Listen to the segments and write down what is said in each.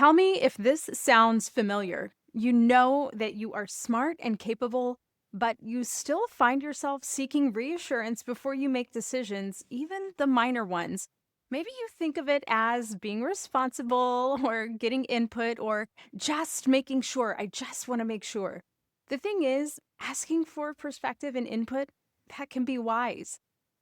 Tell me if this sounds familiar. You know that you are smart and capable, but you still find yourself seeking reassurance before you make decisions, even the minor ones. Maybe you think of it as being responsible or getting input or just making sure. I just want to make sure. The thing is, asking for perspective and input, that can be wise.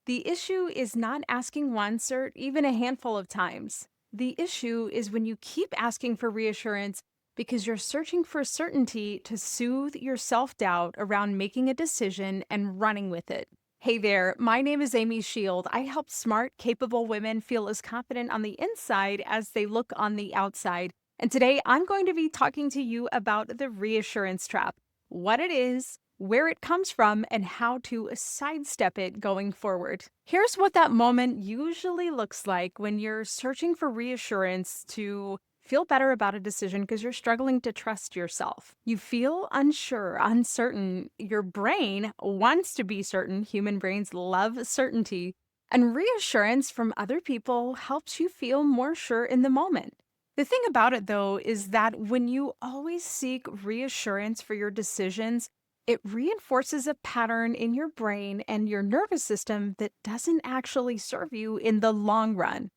The issue is not asking once or even a handful of times. The issue is when you keep asking for reassurance because you're searching for certainty to soothe your self doubt around making a decision and running with it. Hey there, my name is Amy Shield. I help smart, capable women feel as confident on the inside as they look on the outside. And today I'm going to be talking to you about the reassurance trap, what it is, where it comes from, and how to sidestep it going forward. Here's what that moment usually looks like when you're searching for reassurance to feel better about a decision because you're struggling to trust yourself. You feel unsure, uncertain. Your brain wants to be certain. Human brains love certainty. And reassurance from other people helps you feel more sure in the moment. The thing about it, though, is that when you always seek reassurance for your decisions, it reinforces a pattern in your brain and your nervous system that doesn't actually serve you in the long run.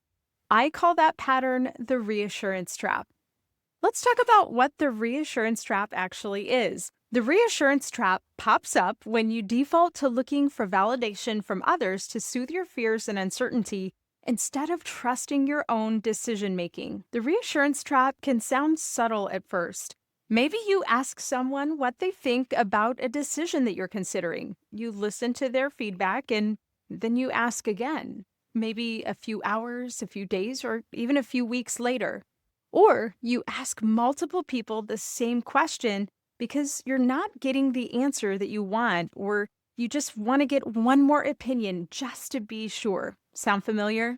I call that pattern the reassurance trap. Let's talk about what the reassurance trap actually is. The reassurance trap pops up when you default to looking for validation from others to soothe your fears and uncertainty instead of trusting your own decision making. The reassurance trap can sound subtle at first. Maybe you ask someone what they think about a decision that you're considering. You listen to their feedback and then you ask again, maybe a few hours, a few days, or even a few weeks later. Or you ask multiple people the same question because you're not getting the answer that you want, or you just want to get one more opinion just to be sure. Sound familiar?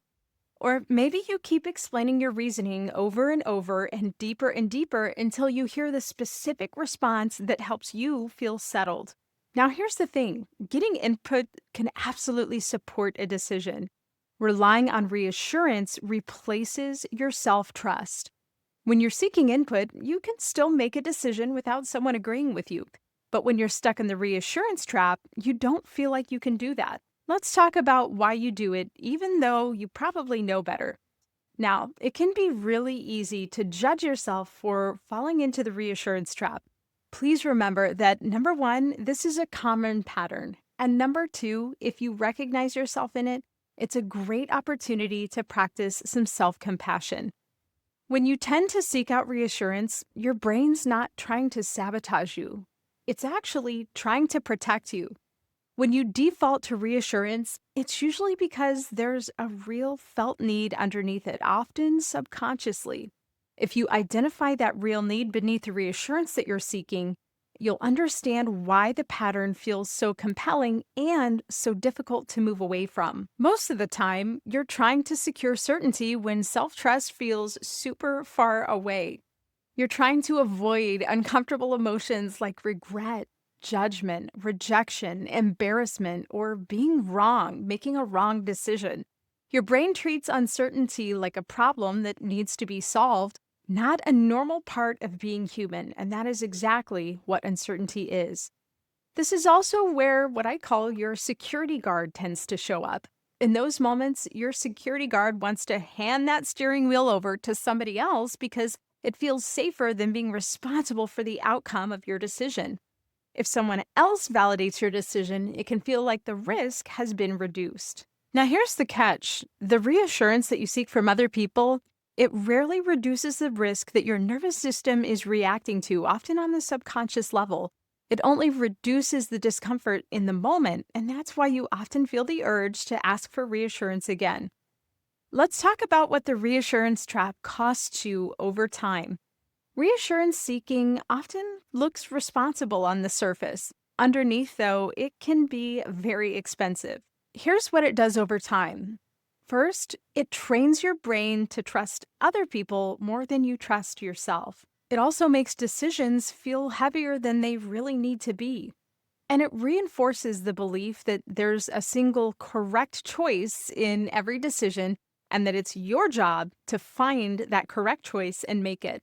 Or maybe you keep explaining your reasoning over and deeper until you hear the specific response that helps you feel settled. Now, here's the thing, getting input can absolutely support a decision. Relying on reassurance replaces your self trust. When you're seeking input, you can still make a decision without someone agreeing with you. But when you're stuck in the reassurance trap, you don't feel like you can do that. Let's talk about why you do it, even though you probably know better. Now, it can be really easy to judge yourself for falling into the reassurance trap. Please remember that number one, this is a common pattern. And number two, if you recognize yourself in it, it's a great opportunity to practice some self compassion. When you tend to seek out reassurance, your brain's not trying to sabotage you. It's actually trying to protect you. When you default to reassurance, it's usually because there's a real felt need underneath it, often subconsciously. If you identify that real need beneath the reassurance that you're seeking, you'll understand why the pattern feels so compelling and so difficult to move away from. Most of the time, you're trying to secure certainty when self-trust feels super far away. You're trying to avoid uncomfortable emotions like regret, judgment, rejection, embarrassment, or being wrong, making a wrong decision. Your brain treats uncertainty like a problem that needs to be solved, not a normal part of being human, and that is exactly what uncertainty is. This is also where what I call your security guard tends to show up. In those moments, your security guard wants to hand that steering wheel over to somebody else because it feels safer than being responsible for the outcome of your decision. If someone else validates your decision, it can feel like the risk has been reduced. Now, here's the catch. The reassurance that you seek from other people, it rarely reduces the risk that your nervous system is reacting to, often on the subconscious level. It only reduces the discomfort in the moment, and that's why you often feel the urge to ask for reassurance again. Let's talk about what the reassurance trap costs you over time. Reassurance seeking often looks responsible on the surface. Underneath, though, it can be very expensive. Here's what it does over time. First, it trains your brain to trust other people more than you trust yourself. It also makes decisions feel heavier than they really need to be. And it reinforces the belief that there's a single correct choice in every decision and that it's your job to find that correct choice and make it.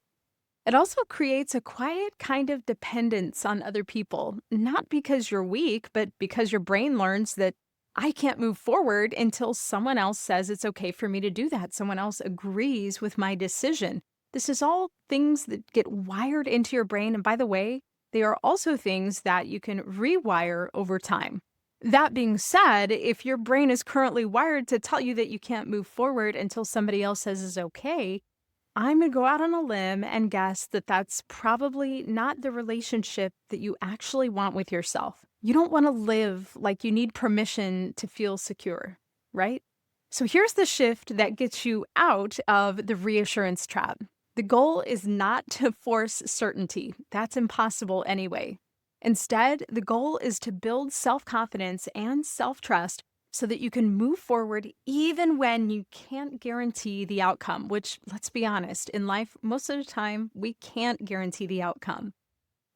It also creates a quiet kind of dependence on other people, not because you're weak, but because your brain learns that I can't move forward until someone else says it's okay for me to do that. Someone else agrees with my decision. This is all things that get wired into your brain. And by the way, they are also things that you can rewire over time. That being said, if your brain is currently wired to tell you that you can't move forward until somebody else says it's okay, I'm going to go out on a limb and guess that that's probably not the relationship that you actually want with yourself. You don't want to live like you need permission to feel secure, right? So here's the shift that gets you out of the reassurance trap. The goal is not to force certainty. That's impossible anyway. Instead, the goal is to build self confidence and self trust so that you can move forward even when you can't guarantee the outcome, which, let's be honest, in life, most of the time, we can't guarantee the outcome.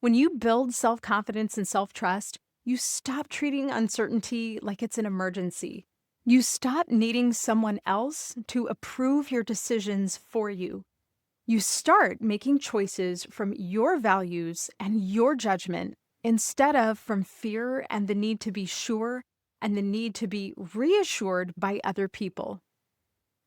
When you build self confidence and self trust, you stop treating uncertainty like it's an emergency. You stop needing someone else to approve your decisions for you. You start making choices from your values and your judgment instead of from fear and the need to be sure and the need to be reassured by other people.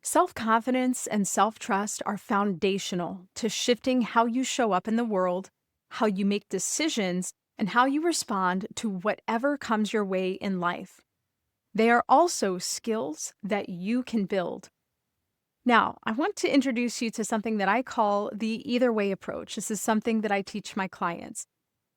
Self confidence and self trust are foundational to shifting how you show up in the world, how you make decisions, and how you respond to whatever comes your way in life. They are also skills that you can build. Now, I want to introduce you to something that I call the either way approach. This is something that I teach my clients.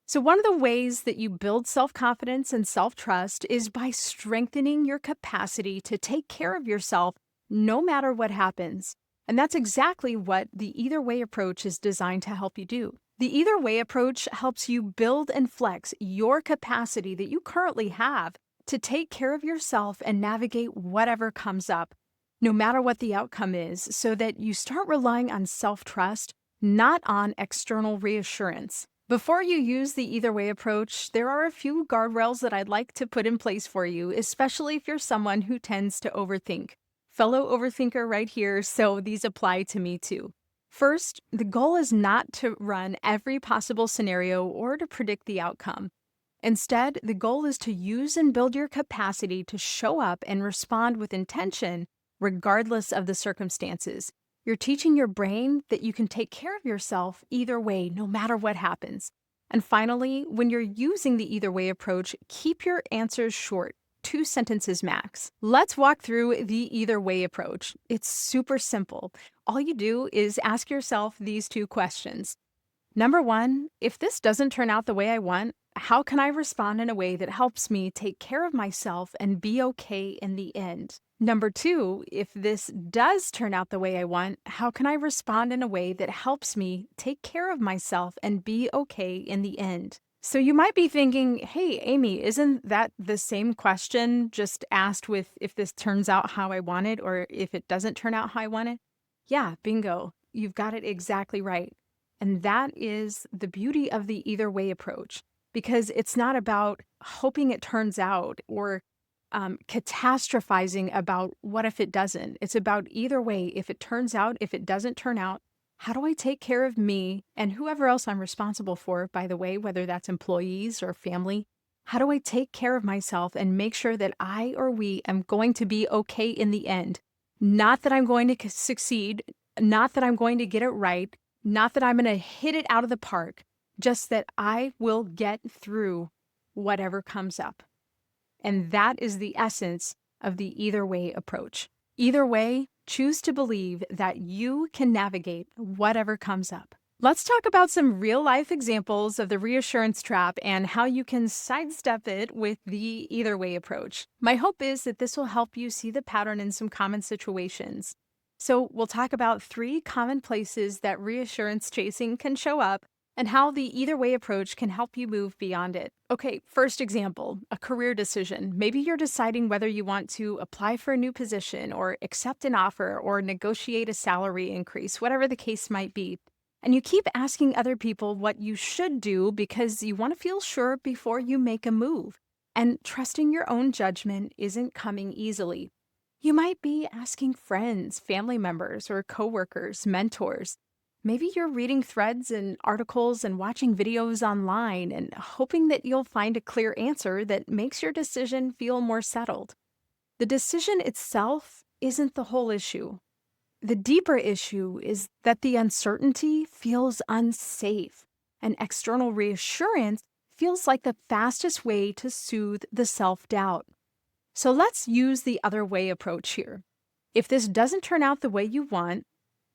So, one of the ways that you build self confidence and self trust is by strengthening your capacity to take care of yourself no matter what happens. And that's exactly what the either way approach is designed to help you do. The either way approach helps you build and flex your capacity that you currently have to take care of yourself and navigate whatever comes up, no matter what the outcome is, so that you start relying on self trust, not on external reassurance. Before you use the either way approach, there are a few guardrails that I'd like to put in place for you, especially if you're someone who tends to overthink. Fellow overthinker right here, so these apply to me too. First, the goal is not to run every possible scenario or to predict the outcome. Instead, the goal is to use and build your capacity to show up and respond with intention, regardless of the circumstances. You're teaching your brain that you can take care of yourself either way, no matter what happens. And finally, when you're using the either way approach, keep your answers short, 2 sentences max. Let's walk through the either way approach. It's super simple. All you do is ask yourself these 2 questions. Number one, if this doesn't turn out the way I want, how can I respond in a way that helps me take care of myself and be okay in the end? Number two, if this does turn out the way I want, how can I respond in a way that helps me take care of myself and be okay in the end? So you might be thinking, hey, Amy, isn't that the same question just asked with if this turns out how I want it or if it doesn't turn out how I want it? Yeah, bingo. You've got it exactly right. And that is the beauty of the either way approach, because it's not about hoping it turns out or catastrophizing about what if it doesn't. It's about either way. If it turns out, if it doesn't turn out, how do I take care of me and whoever else I'm responsible for, by the way, whether that's employees or family? How do I take care of myself and make sure that I or we am going to be okay in the end? Not that I'm going to succeed, not that I'm going to get it right, not that I'm going to hit it out of the park, just that I will get through whatever comes up. And that is the essence of the either way approach. Either way, choose to believe that you can navigate whatever comes up. Let's talk about some real life examples of the reassurance trap and how you can sidestep it with the either way approach. My hope is that this will help you see the pattern in some common situations. So we'll talk about 3 common places that reassurance chasing can show up and how the either way approach can help you move beyond it. Okay, first example, a career decision. Maybe you're deciding whether you want to apply for a new position or accept an offer or negotiate a salary increase, whatever the case might be. And you keep asking other people what you should do because you want to feel sure before you make a move. And trusting your own judgment isn't coming easily. You might be asking friends, family members, or coworkers, mentors. Maybe you're reading threads and articles and watching videos online and hoping that you'll find a clear answer that makes your decision feel more settled. The decision itself isn't the whole issue. The deeper issue is that the uncertainty feels unsafe, and external reassurance feels like the fastest way to soothe the self doubt. So let's use the other way approach here. If this doesn't turn out the way you want,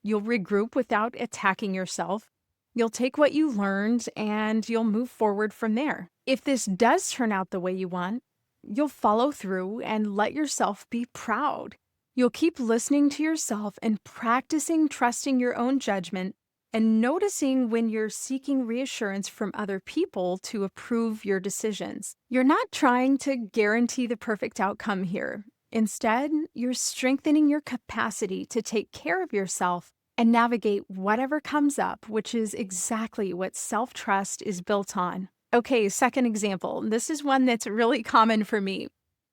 you'll regroup without attacking yourself. You'll take what you learned and you'll move forward from there. If this does turn out the way you want, you'll follow through and let yourself be proud. You'll keep listening to yourself and practicing trusting your own judgment and noticing when you're seeking reassurance from other people to approve your decisions. You're not trying to guarantee the perfect outcome here. Instead, you're strengthening your capacity to take care of yourself and navigate whatever comes up, which is exactly what self-trust is built on. Okay, second example. This is one that's really common for me.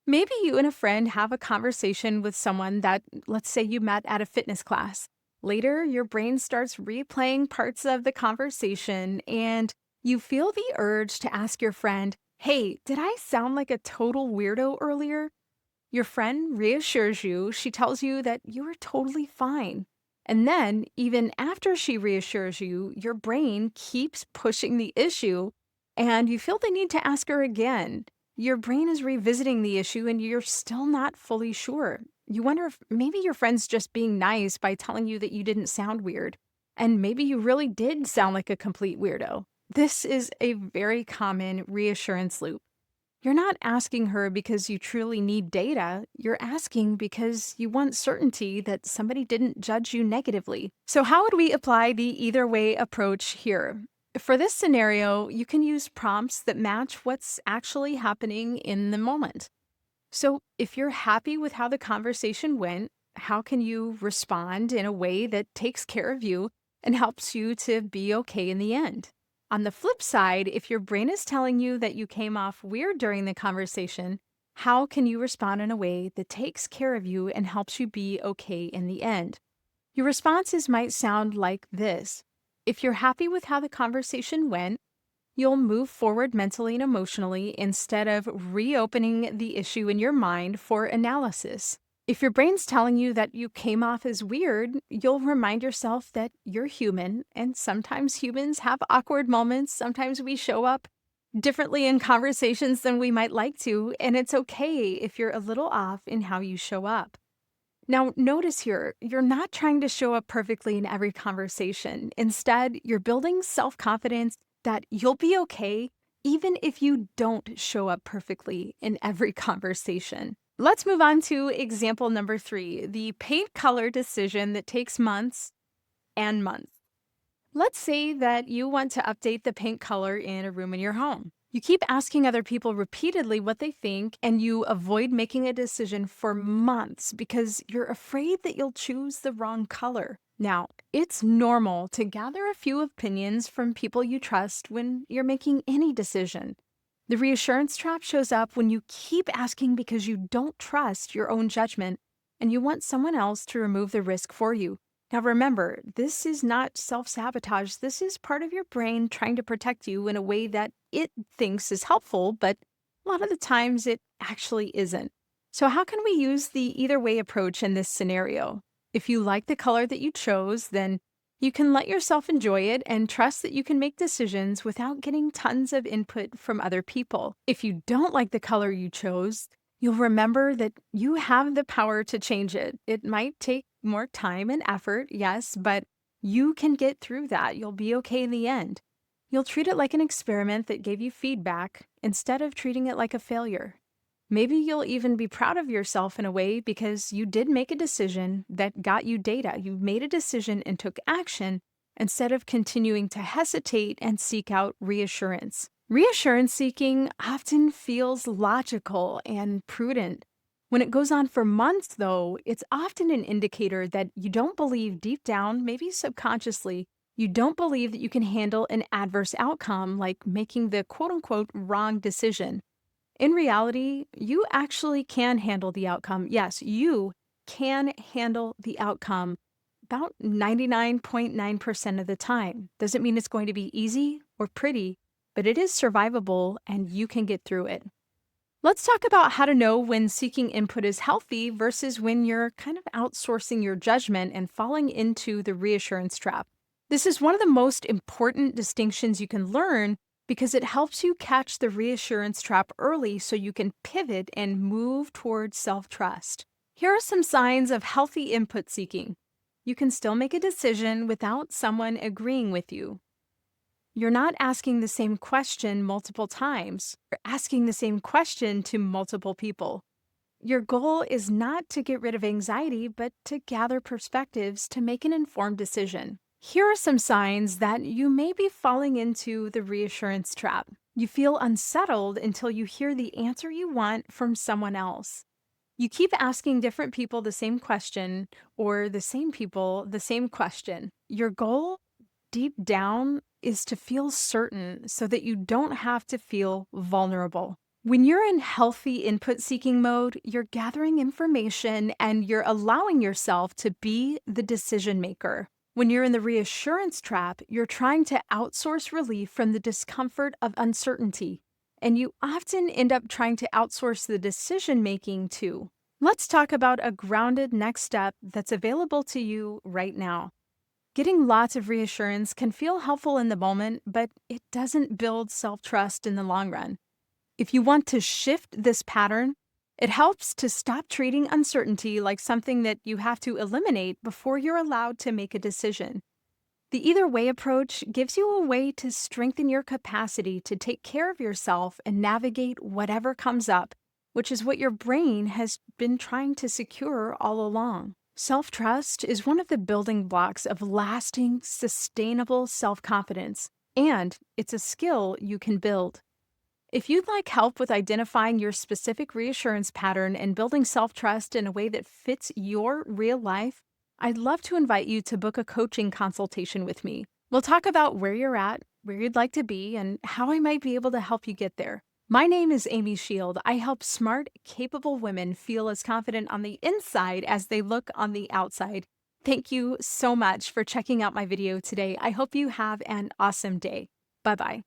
Maybe you and a friend have a conversation with someone that, let's say, you met at a fitness class. Later, your brain starts replaying parts of the conversation, and you feel the urge to ask your friend, "Hey, did I sound like a total weirdo earlier?" Your friend reassures you. She tells you that you are totally fine. And then, even after she reassures you, your brain keeps pushing the issue, and you feel the need to ask her again. Your brain is revisiting the issue, and you're still not fully sure. You wonder if maybe your friend's just being nice by telling you that you didn't sound weird, and maybe you really did sound like a complete weirdo. This is a very common reassurance loop. You're not asking her because you truly need data. You're asking because you want certainty that somebody didn't judge you negatively. So, how would we apply the either way approach here? For this scenario, you can use prompts that match what's actually happening in the moment. So, if you're happy with how the conversation went, how can you respond in a way that takes care of you and helps you to be okay in the end? On the flip side, if your brain is telling you that you came off weird during the conversation, how can you respond in a way that takes care of you and helps you be okay in the end? Your responses might sound like this. If you're happy with how the conversation went, you'll move forward mentally and emotionally instead of reopening the issue in your mind for analysis. If your brain's telling you that you came off as weird, you'll remind yourself that you're human, and sometimes humans have awkward moments. Sometimes we show up differently in conversations than we might like to, and it's okay if you're a little off in how you show up. Now, notice here, you're not trying to show up perfectly in every conversation. Instead, you're building self confidence that you'll be okay even if you don't show up perfectly in every conversation. Let's move on to example number 3, the paint color decision that takes months and months. Let's say that you want to update the paint color in a room in your home. You keep asking other people repeatedly what they think, and you avoid making a decision for months because you're afraid that you'll choose the wrong color. Now, it's normal to gather a few opinions from people you trust when you're making any decision. The reassurance trap shows up when you keep asking because you don't trust your own judgment and you want someone else to remove the risk for you. Now remember, this is not self-sabotage. This is part of your brain trying to protect you in a way that it thinks is helpful, but a lot of the times it actually isn't. So how can we use the either way approach in this scenario? If you like the color that you chose, then you can let yourself enjoy it and trust that you can make decisions without getting tons of input from other people. If you don't like the color you chose, you'll remember that you have the power to change it. It might take more time and effort, yes, but you can get through that. You'll be okay in the end. You'll treat it like an experiment that gave you feedback instead of treating it like a failure. Maybe you'll even be proud of yourself in a way because you did make a decision that got you data. You made a decision and took action instead of continuing to hesitate and seek out reassurance. Reassurance seeking often feels logical and prudent. When it goes on for months, though, it's often an indicator that you don't believe deep down, maybe subconsciously, you don't believe that you can handle an adverse outcome like making the quote-unquote wrong decision. In reality, you actually can handle the outcome. Yes, you can handle the outcome about 99.9% of the time. Doesn't mean it's going to be easy or pretty, but it is survivable and you can get through it. Let's talk about how to know when seeking input is healthy versus when you're kind of outsourcing your judgment and falling into the reassurance trap. This is one of the most important distinctions you can learn because it helps you catch the reassurance trap early so you can pivot and move towards self trust. Here are some signs of healthy input seeking. You can still make a decision without someone agreeing with you. You're not asking the same question multiple times. You're asking the same question to multiple people. Your goal is not to get rid of anxiety, but to gather perspectives to make an informed decision. Here are some signs that you may be falling into the reassurance trap. You feel unsettled until you hear the answer you want from someone else. You keep asking different people the same question, or the same people the same question. Your goal, deep down, is to feel certain so that you don't have to feel vulnerable. When you're in healthy input seeking mode, you're gathering information and you're allowing yourself to be the decision maker. When you're in the reassurance trap, you're trying to outsource relief from the discomfort of uncertainty. And you often end up trying to outsource the decision making too. Let's talk about a grounded next step that's available to you right now. Getting lots of reassurance can feel helpful in the moment, but it doesn't build self trust in the long run. If you want to shift this pattern, it helps to stop treating uncertainty like something that you have to eliminate before you're allowed to make a decision. The either way approach gives you a way to strengthen your capacity to take care of yourself and navigate whatever comes up, which is what your brain has been trying to secure all along. Self-trust is one of the building blocks of lasting, sustainable self-confidence, and it's a skill you can build. If you'd like help with identifying your specific reassurance pattern and building self-trust in a way that fits your real life, I'd love to invite you to book a coaching consultation with me. We'll talk about where you're at, where you'd like to be, and how I might be able to help you get there. My name is Amy Shield. I help smart, capable women feel as confident on the inside as they look on the outside. Thank you so much for checking out my video today. I hope you have an awesome day. Bye-bye.